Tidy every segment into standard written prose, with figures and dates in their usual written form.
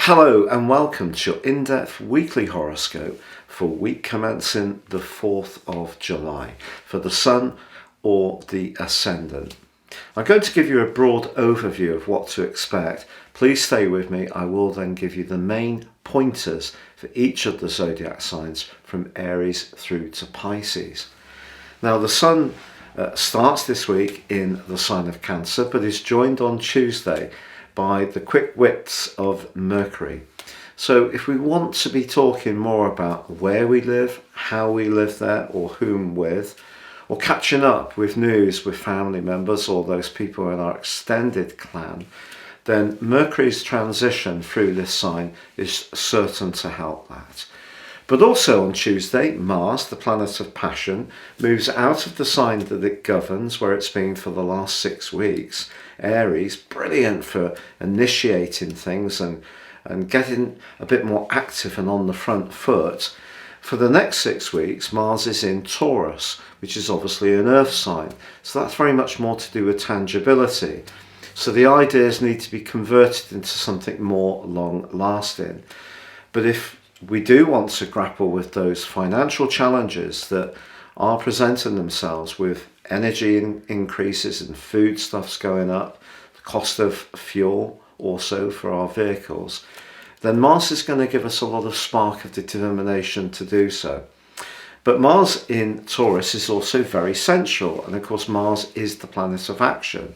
Hello and welcome to your in-depth weekly horoscope for week commencing the 4th of July for the Sun or the Ascendant. I'm going to give you a broad overview of what to expect. Please stay with me. I will then give you the main pointers for each of the zodiac signs from Aries through to Pisces. Now the Sun starts this week in the sign of Cancer but is joined on Tuesday by the quick wits of Mercury. So if we want to be talking more about where we live, how we live there, or whom with, or catching up with news with family members or those people in our extended clan, then Mercury's transition through this sign is certain to help that. But also on Tuesday, Mars, the planet of passion, moves out of the sign that it governs, where it's been for the last 6 weeks. Aries, brilliant for initiating things and getting a bit more active and on the front foot. For the next 6 weeks, Mars is in Taurus, which is obviously an earth sign. So that's very much more to do with tangibility. So the ideas need to be converted into something more long-lasting. But if we do want to grapple with those financial challenges that are presenting themselves with energy increases and foodstuffs going up, the cost of fuel also for our vehicles, then Mars is going to give us a lot of spark of determination to do so. But Mars in Taurus is also very sensual, and of course Mars is the planet of action.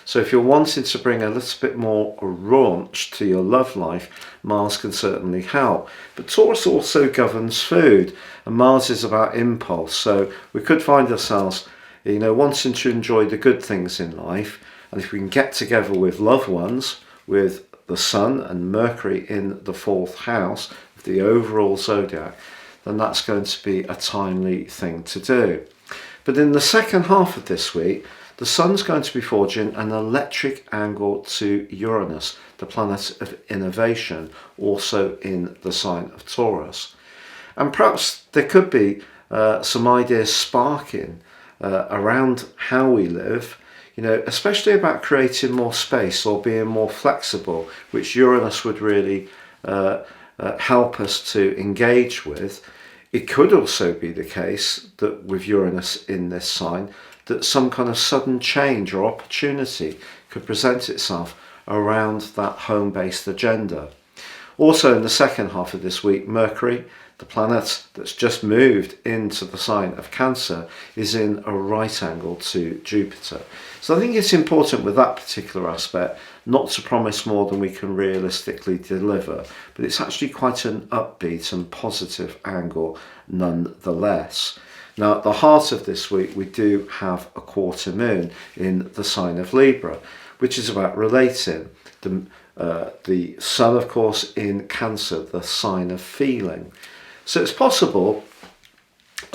So if you're wanting to bring a little bit more raunch to your love life, Mars can certainly help. But Taurus also governs food, and Mars is about impulse. So we could find ourselves, wanting to enjoy the good things in life. And if we can get together with loved ones, with the Sun and Mercury in the 4th house of the overall zodiac, then that's going to be a timely thing to do. But in the second half of this week, the Sun's going to be forging an electric angle to Uranus, the planet of innovation, also in the sign of Taurus. And perhaps there could be some ideas sparking around how we live, especially about creating more space or being more flexible, which Uranus would really help us to engage with. It could also be the case that with Uranus in this sign, that some kind of sudden change or opportunity could present itself around that home-based agenda. Also in the second half of this week, Mercury, the planet that's just moved into the sign of Cancer, is in a right angle to Jupiter. So I think it's important with that particular aspect not to promise more than we can realistically deliver, but it's actually quite an upbeat and positive angle nonetheless. Now, at the heart of this week, we do have a quarter moon in the sign of Libra, which is about relating. The Sun, of course, in Cancer, the sign of feeling. So it's possible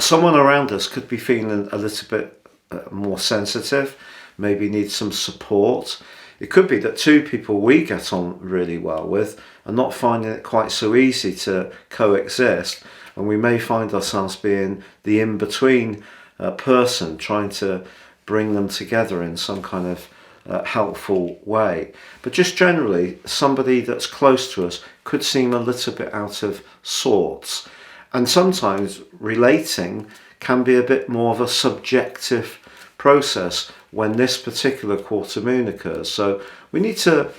someone around us could be feeling a little bit more sensitive, maybe need some support. It could be that two people we get on really well with are not finding it quite so easy to coexist, and we may find ourselves being the in-between person, trying to bring them together in some kind of helpful way. But just generally, somebody that's close to us could seem a little bit out of sorts. And sometimes relating can be a bit more of a subjective process when this particular quarter moon occurs. So we need to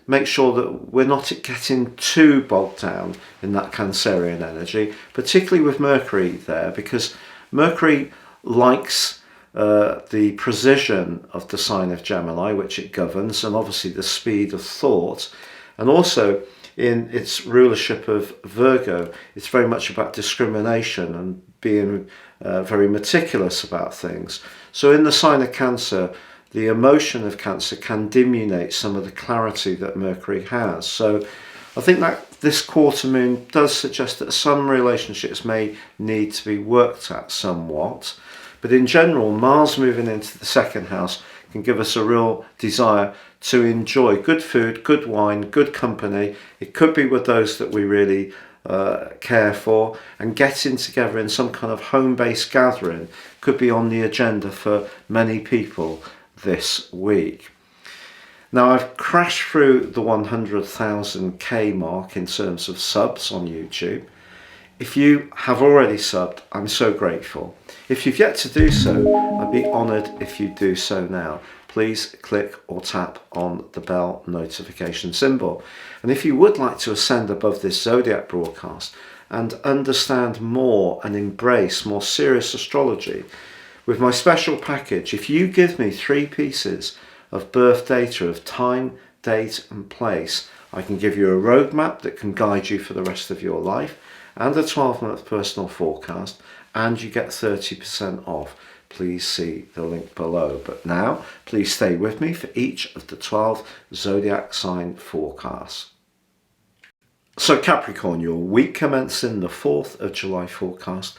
make sure that we're not getting too bogged down in that Cancerian energy, particularly with Mercury there, because Mercury likes the precision of the sign of Gemini, which it governs, and obviously the speed of thought. And also in its rulership of Virgo, it's very much about discrimination and being very meticulous about things. So in the sign of Cancer, the emotion of Cancer can diminuate some of the clarity that Mercury has. So I think that this quarter moon does suggest that some relationships may need to be worked at somewhat. But in general, Mars moving into the second house can give us a real desire to enjoy good food, good wine, good company. It could be with those that we really care for, and getting together in some kind of home-based gathering could be on the agenda for many people this week. Now, I've crashed through the 100,000k mark in terms of subs on YouTube. If you have already subbed, I'm so grateful. If you've yet to do so, I'd be honoured if you do so now. Please click or tap on the bell notification symbol. And if you would like to ascend above this zodiac broadcast and understand more and embrace more serious astrology, with my special package, if you give me 3 pieces of birth data of time, date and place, I can give you a roadmap that can guide you for the rest of your life and a 12-month personal forecast, and you get 30% off. Please see the link below. But now, please stay with me for each of the 12 zodiac sign forecasts. So Capricorn, your week commencing the 4th of July forecast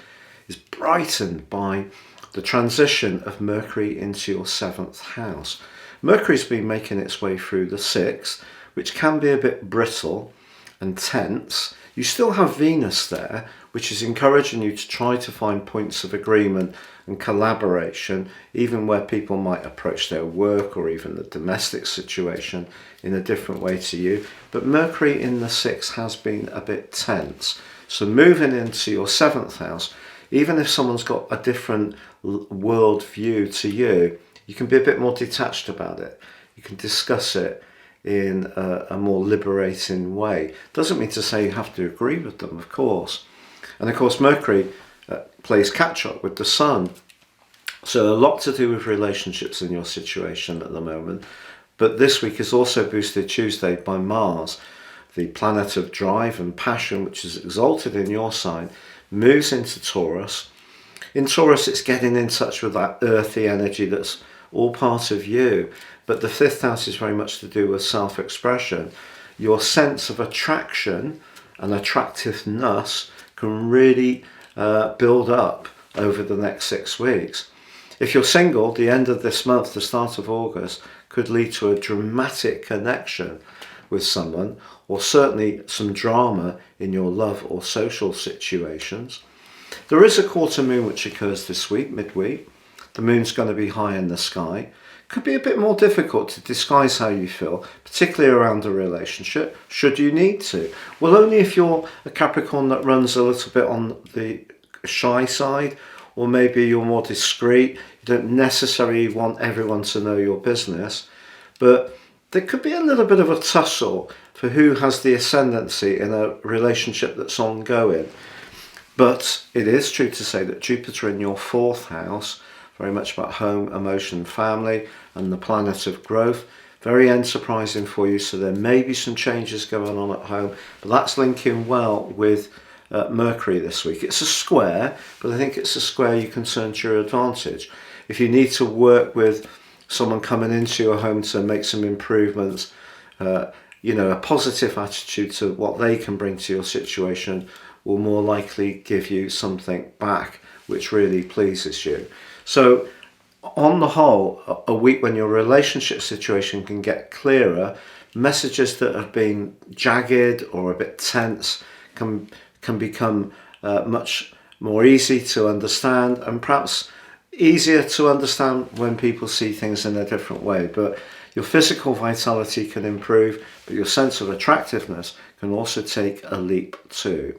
is brightened by the transition of Mercury into your 7th house. Mercury's been making its way through the 6th, which can be a bit brittle and tense. You still have Venus there, which is encouraging you to try to find points of agreement and collaboration, even where people might approach their work or even the domestic situation in a different way to you. But Mercury in the 6th has been a bit tense. So moving into your 7th house, even if someone's got a different world view to you, you can be a bit more detached about it. You can discuss it in a more liberating way. Doesn't mean to say you have to agree with them, of course. And of course, Mercury plays catch up with the Sun. So a lot to do with relationships in your situation at the moment. But this week is also boosted Tuesday by Mars, the planet of drive and passion, which is exalted in your sign, moves into Taurus. In Taurus, it's getting in touch with that earthy energy that's all part of you. But the 5th house is very much to do with self-expression. Your sense of attraction and attractiveness can really build up over the next 6 weeks. If you're single, the end of this month, the start of August, could lead to a dramatic connection with someone, or certainly some drama in your love or social situations. There is a quarter moon which occurs this week, midweek. The moon's going to be high in the sky. Could be a bit more difficult to disguise how you feel, particularly around a relationship, should you need to. Well, only if you're a Capricorn that runs a little bit on the shy side, or maybe you're more discreet. You don't necessarily want everyone to know your business, but there could be a little bit of a tussle for who has the ascendancy in a relationship that's ongoing. But it is true to say that Jupiter in your 4th house, very much about home, emotion, family, and the planet of growth. Very enterprising for you, so there may be some changes going on at home, but that's linking well with Mercury this week. It's a square, but I think it's a square you can turn to your advantage. If you need to work with someone coming into your home to make some improvements, a positive attitude to what they can bring to your situation will more likely give you something back which really pleases you. So on the whole, a week when your relationship situation can get clearer, messages that have been jagged or a bit tense can become much more easy to understand, and perhaps easier to understand when people see things in a different way. But your physical vitality can improve, but your sense of attractiveness can also take a leap too.